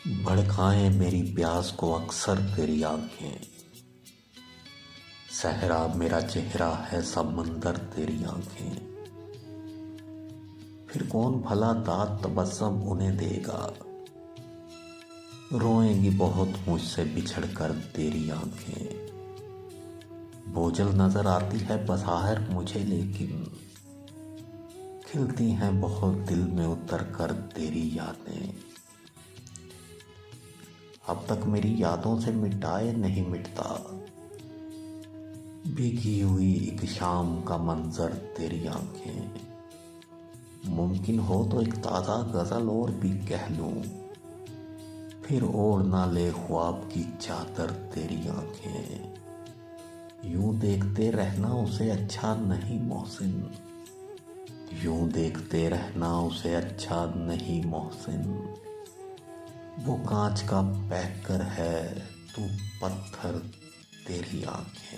भड़काएं मेरी प्यास को अक्सर तेरी आंखें। सहरा मेरा चेहरा है समंदर तेरी आंखें। फिर कौन भला दाद तबस्सुम उन्हें देगा। रोएंगी बहुत मुझसे बिछड़ कर तेरी आंखें। बोझल नजर आती है बज़ाहिर मुझे, लेकिन खिलती हैं बहुत दिल में उतर कर तेरी यादें। अब तक मेरी यादों से मिटाए नहीं मिटता, भीगी हुई एक शाम का मंजर तेरी आंखें। मुमकिन हो तो एक ताज़ा गज़ल और भी कह लूं, फिर ओढ़ ना ले ख्वाब की चादर तेरी आंखें। यूं देखते रहना उसे अच्छा नहीं मोहसिन, यूं देखते रहना उसे अच्छा नहीं मोहसिन। वो कांच का पैकर है, तू पत्थर तेरी आंखें।